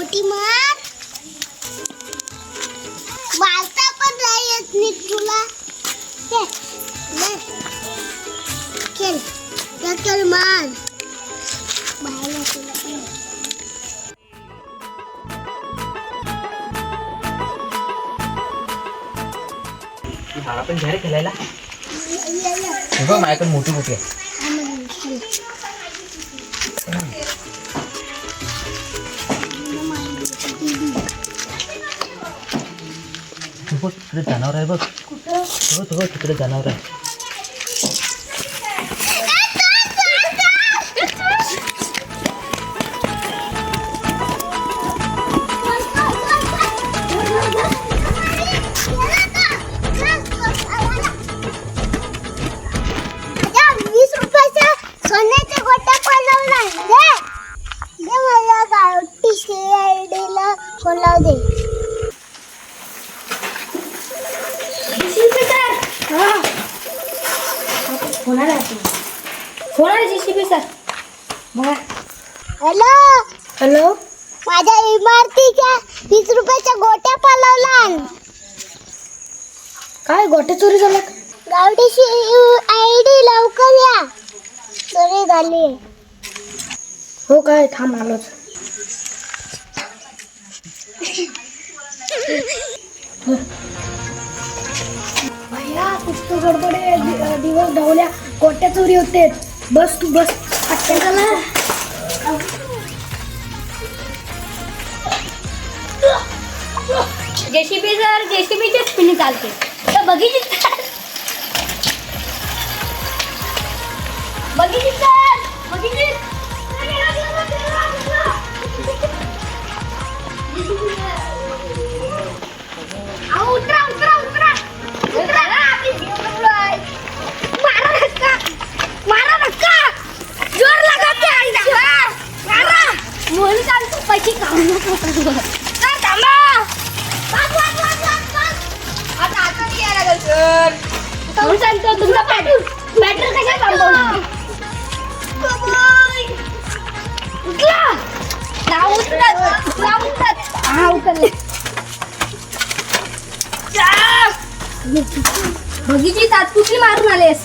गोटी मार वालता पण नाही येत नीट तुला खेळ चल मार बाहेर तुला मला पण घरी खेळायला बघ माझ्याकडे मोठी गोटी आहे. बघ तिकडे जनावर आहे बघ बघ तिकडे जनावर आहे. हॅलो हॅलो माझ्या इमारतीच्या 20 रुपयाच्या गोट्या पळवला. काय गोटे चोरी झाला? गावडीची आयडी लवकर या चोरी झाली. हो काय थांब आलोच. भैया पुस्तक गडबडे दिवस ढवल्या गोट्या चोरी होते. बस तू बस पटकन चला. जेसीबी सर जेसीबीचे स्पिन चालते तर बघितली सर बघितली. उतरा उतरा उतरा उतरा मारा नका जोर लगाते मारा म्हणून चालतो पैसे काढू नको. थांबा आता यायला लागेल सर. म्हणून सांगतो तुमचा बॅटर कशा थांबवला उठला नाव उतरत हा उतरले. बघीची तात्पुरती मारून आलेस.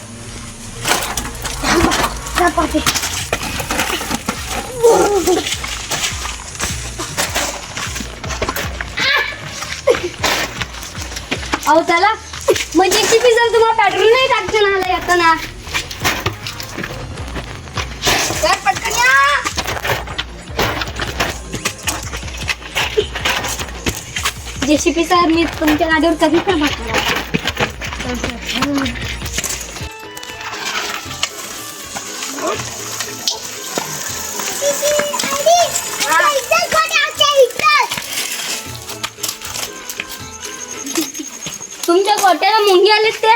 अहो चला म्हणजे जेसीबी जर तुम्हाला पेट्रोल नाही टाकते ना आला येताना तर पटकन या. जेसीबी सर मी तुमच्या गाडीवर कधीच नाही बसणार. तुमच्या गोट्याला मुंगी आले ते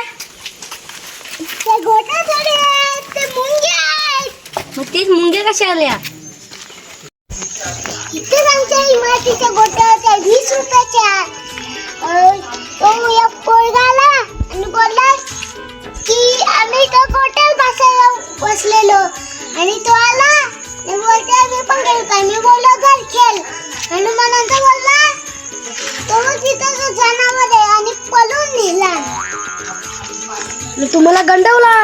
गोट्या थोडे ते मुंग्या आहेत. मग तेच मुंग्या कशा आल्या? इथे आमच्या इमारतीच्या गोट्या होत्या 20 रुपयाच्या. तो एक पोरगा आला आणि बोलला की आम्ही तो गोट्यात बसलेलो आणि तो आला आणि बोलते मी पण खेळ काय. मी बोललो घर खेळ आणि मग नंतर बोलला तो तिथं जनावर आहे आणि पळून नेला. तुम्हाला गंडवला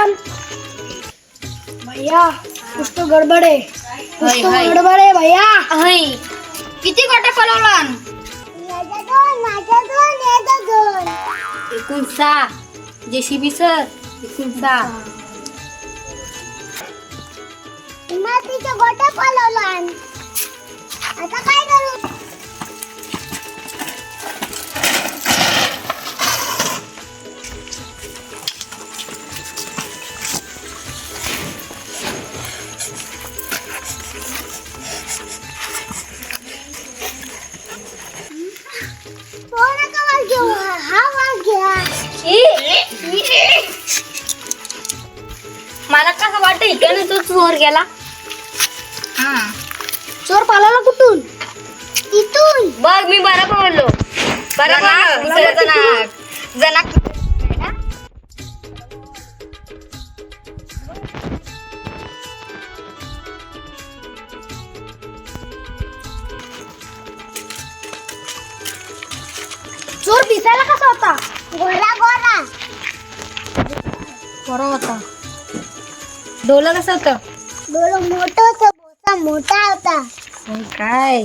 भैया. पुस्तक गडबड आहे भैया. किती गोट्या पळवला? माझ्या दोन एकूण 6. जेसीबी सर एकूण 6. इमारतीच्या गोट्या पळवला. आता काय करू? मला कसं वाटतं इकडे तो चोर गेला. चोर पालाला कुठून? इथून बघ मी बरोबर बोललो. बरोबर जनाक चोर दिसायला कसा होता? गोरा गोरा. बरा होता. डोलं कसं होतं? डोळं मोठं होतं, बोचा मोठा होता. काय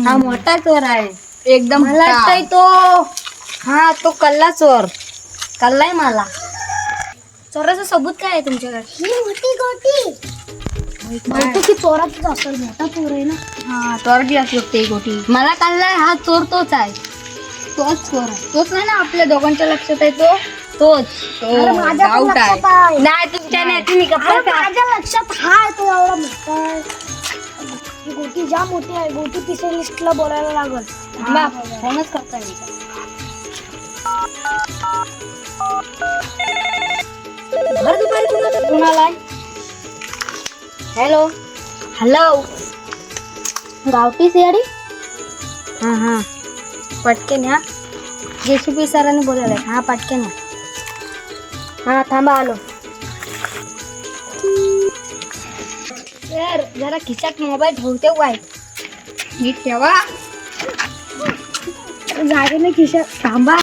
हा मोठा चोर आहे एकदम. मला वाटतंय तो हा तो कल्ला चोर. कल्लाय मला. चोराचा सबूत काय आहे तुमच्याकडे? ही मोठी गोटी. माहिती की चोराचाच असेल, मोठा चोर आहे ना. हा चोर बी असू शकते गोटी. मला कल्लाय हा चोर तोच आहे. तोच चोर आहे. तोच नाही ना आपल्या दोघांच्या लक्षात आहे तो. तोच. अरे माझ्या पण डाऊट लक्षात आहे. आहे. नाही तुमच्या नाही तुम्ही गप्पा अरे करा. माझ्या लक्षात हाय तो एवढा मोठा आहे. ही गोटी जाम मोठी आहे. गोटी स्पेशलिस्टला बोलायला लागल. थांबा, फोनच करता येईल का? भर दुपारी कुणाला हॅलो हॅलो गावठी सियाडी. हां हां पटकन या. JCP सरांनी बोलवलंय. हां पटकन या. हां थांबा आलो. सर जरा खिशात मोबाईल ठेवते काय? नीट ठेवा. जागे ना खिशात. थांबा.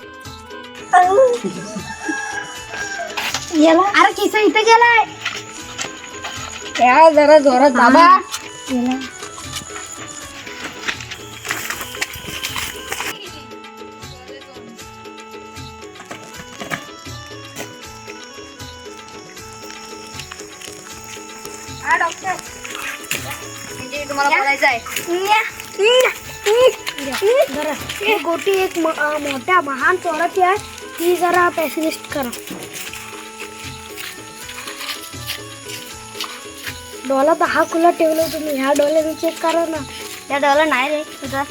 याला अरे खिसा इथे गेलाय. या जरा जोरात बाबा. याला हा डॉक्टर म्हणजे तुम्हाला बोलायचं आहे. जरा ही गोटी एक मोठ्या महान चोराची आहे. ती जरा स्पेशलिस्ट करा. डोला तर हा खुला ठेवला तुम्ही. ह्या डोल्याने चेक करा ना. त्या डॉलर नाही रे तुझा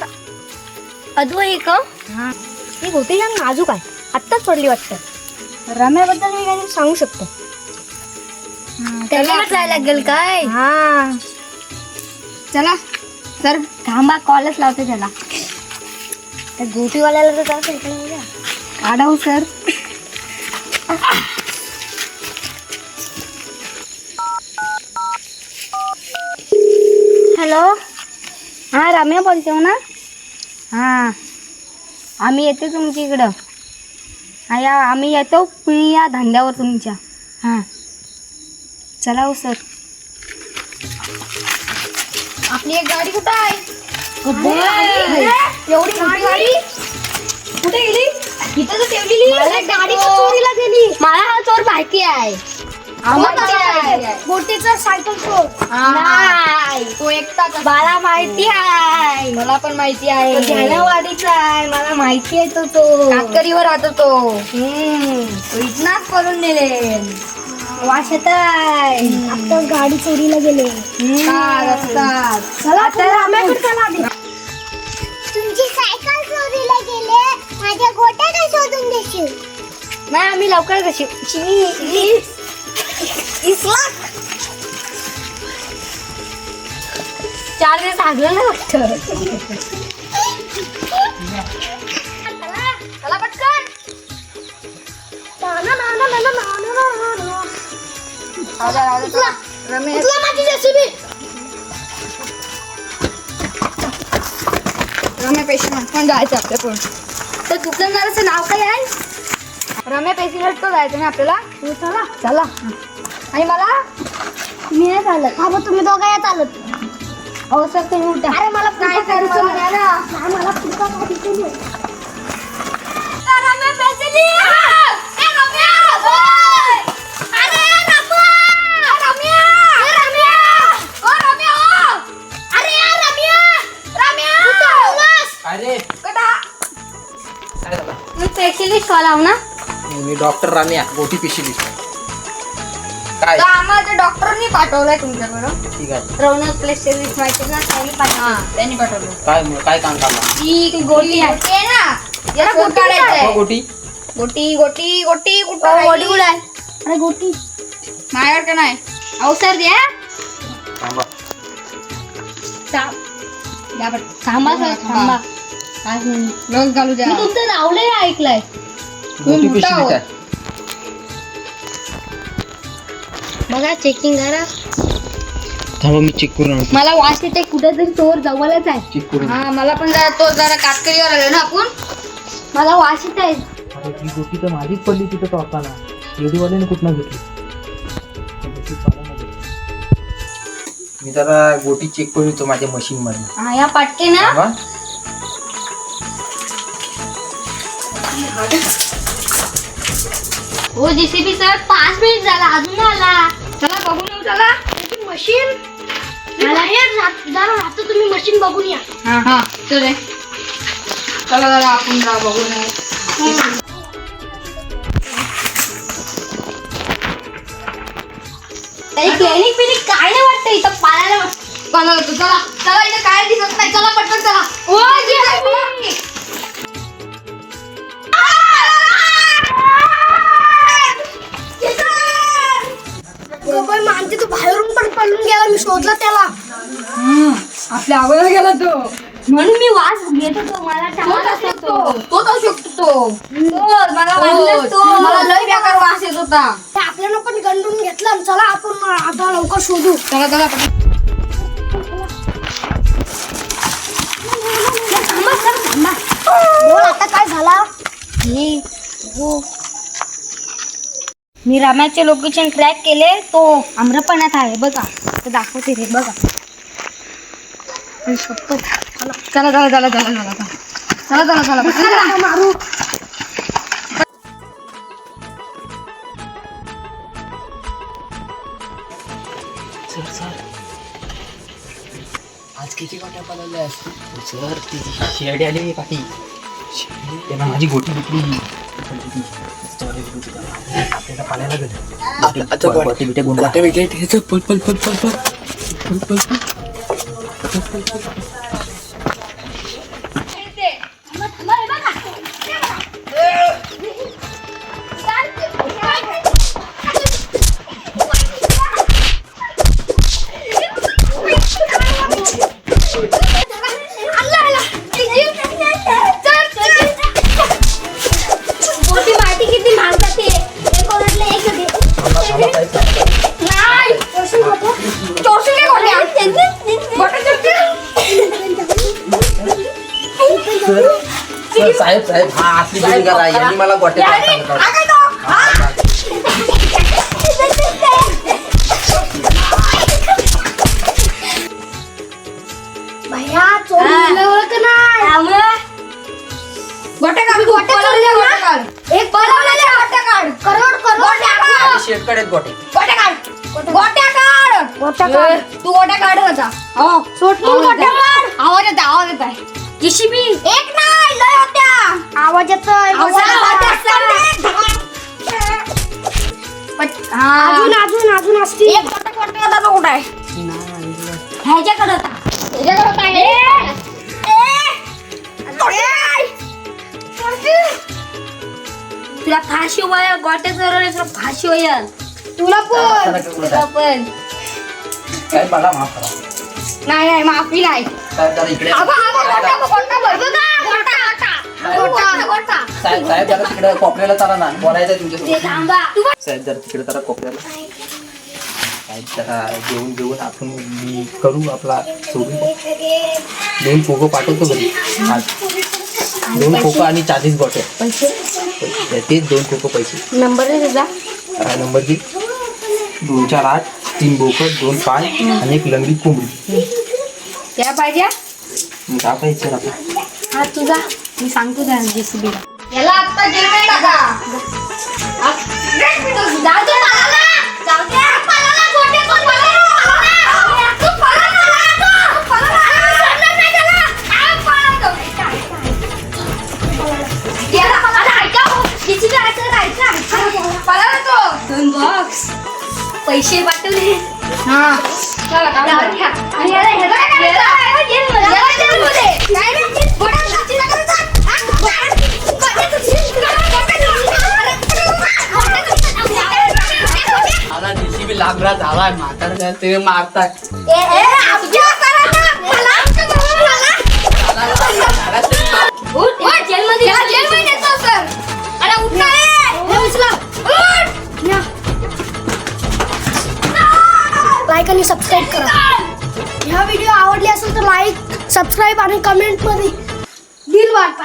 अदू आहे का? हा ही गोटी जाम नाजूक आहे. आत्ताच पडली वाटतं. रम्याबद्दल मी काहीतरी सांगू शकतो. त्याला जायला लागेल काय? हा चला सर थांबा कॉलच लावते त्याला. त्या गोटीवाल्याला तर जाऊ शकतो. काढाव सर. हॅलो हां रम्या बोलते हो ना. हां आम्ही येतो तुमच्या इकडं. हा या आम्ही येतो तुम्ही या धंद्यावर तुमच्या. हां चला हो सर. आपली एक गाडी कुठं आहे? एवढी मोठी गाडी कुठे गेली? इथं तर ठेवलेली. गाडी चोरीला गेली. मला हा चोर माहिती आहे. माहिती आहे. गोटीचा सायकल चोर. नाही तो एकटाच. मला माहिती आहे. मला पण माहिती आहे. ध्यानवाडीचा आहे. मला माहिती आहे तो कातकरीवर राहतो तो. तो इथनाच करून नेले. वाश येत आहे. आता गाडी चोरीला गेले. चला तुमची सायकल चोरीला गेले. माझ्या गोट्या काय शोधून देशील? नाही आम्ही लवकर कशी चार दिवस लागलं ना वाटतं. चला पटकन. रमेश रम्या पेशंट पण जायचं आपल्याकडून. तर दुकानदाराचं नाव काय आहे? रम्या पेशंट तो जायचं ना आपल्याला. चला चला. आणि मला मी नाही चालत. हा मग तुम्ही दोघं या चालत. हो सर तुम्ही उठा. अरे मला नाही सर मला द्या ना. नाही मला पुढचा गाडी दिली. रम्या पेशंट. अरे स्पेशलिस्ट वाला हो ना. मी डॉक्टर राम्या गोटी स्पेशलिस्ट. काय तर आम्हाला डॉक्टरनी पाठवलंय तुमच्याकडं. ठीक आहे. रौनक स्पेशलिस्ट माहिती ना त्यांनी पाठवलं. त्यांनी पाठवलं. काय काय काम करणार? ही गोटी आहे ना. याला गोटी काढायचंय. गोटी गोटी गोटी गोटी कुठं गोटी कुठं आहे? अरे गोटी माझ्याकडे नाही. अवसर द्या. थांबा. थांबा सर थांबा. 5 मिनिट लस घालू द्या. मी तुमचं नावलंय ऐकलंय. गोटी स्पेशलिस्ट आहे. बघा चेकिंग करा. थांबा मी चेक करून आणतो. मला वास येते कुठेतरी चोर जवळच आहे. चेक करून. हा मला पण जरा तो जरा कातकरीवर आलो ना आपण. मला वास येत आहे. अरे ती गोटी तर माझीच पडली तिथं टॉपला. एवढीवाल्याने कुठनं घेतली? गोटी चालवणार. मी जरा गोटी चेक करून येतो माझ्या मशीन मध्ये. हा या पाटके ना. हो जेसीबी सर 5 मिनिट झाला अजून आला. चला बघून येऊ. चला मशीन जरा राहतो, तुम्ही मशीन बघून या. हा हा चले. चला जरा आपण जा बघून येऊ. क्लिनिक बिनिक काय नाही वाटतं इथं पाहायला. चला चला इथं काय दिसत नाही. चला पटकन चला. हो मानते तो बाहेरून पण पळून गेला. मी शोधला त्याला. आपल्या आवडला गेला तो. म्हणून मी वास घेत होतो. मला तोच असू शकतो. मला वाटलं तो. मला लय बेकार वास येत होता. ते आपल्याला पण गंडून घेतलं. चला आपण आता लवकर शोधू. चला चला बोल आता काय झाला. मी रम्याचे लोकेशन ट्रॅक केले. तो आम्रपणात आहे बघा. ते दाखवते रे बघा. चला चला चला चला चला चला चला चला मारू. सर आज किती गोट्या पळवल्या सर? ती शेरडी आली पाठी. त्यांना माझी गोटी घेतली. आपल्याला पाळायला गेलं. गोटी बिटे गुंडा पल पल पल पल पल पल पल. साहेब साहेब हा असली गोटी करा. यांनी मला गोट्या भैया चोरी ओळख नाही. एक पळवलेले गोट्या काढ. करोड शेतकडे गोटे. तू गोट्या काढ होता. आवाज येत आहे. जेसीबी एक नाही लय होत्या. आवाज येतोय. अजून अजून अजून असती. एक गोटा कुठं आहे? ह्याच्याकडे होता. तुला फाशी वय गोट्या चोरवल्या. फाशी वय तुला पण. पण साहेब मला माफ करा. नाही माफी नाही. साहेब जरा इकडे. साहेब साहेब जरा तिकडे कोपऱ्याला चला ना. बोलायचं आहे तुमच्यासोबत. साहेब जरा तिकडे जरा कोपऱ्याला. साहेब जरा जेवून आपण मी करू आपला सोडून. 2 पोगो पाठवतो घरी आज. 2 कोको आणि 40 गोटे. तेच 2 कोको पैसे. नंबर आहे तुझा. नंबर दे. 2 4 8 3 बोकड 2 पाय आणि 1 लंगडी कोंबडी. काय पाहिजे? टाकायचं आपला. हा तुझा. मी सांगतो त्या जेसीबीला. याला आता जेलमध्ये टाका. जाऊ दे मला. जाऊ दे मला गोटे कोण मला. तू पळा नाही त्याला. याला मला ऐका हो. जेसीबी ऐका. पळा तो. 2 बॉक्स. पैसे पाठवले. हा चला काम करूया. आणि याला हे काय करायचं? जेलमध्ये. नाही रे. मला जेसीबी लागला झालाय. म्हातारा ते मारताय. लाईक आणि सबस्क्राईब करा. ह्या व्हिडिओ आवडली असेल तर लाईक सबस्क्राईब आणि कमेंट मध्ये दिल वाटा.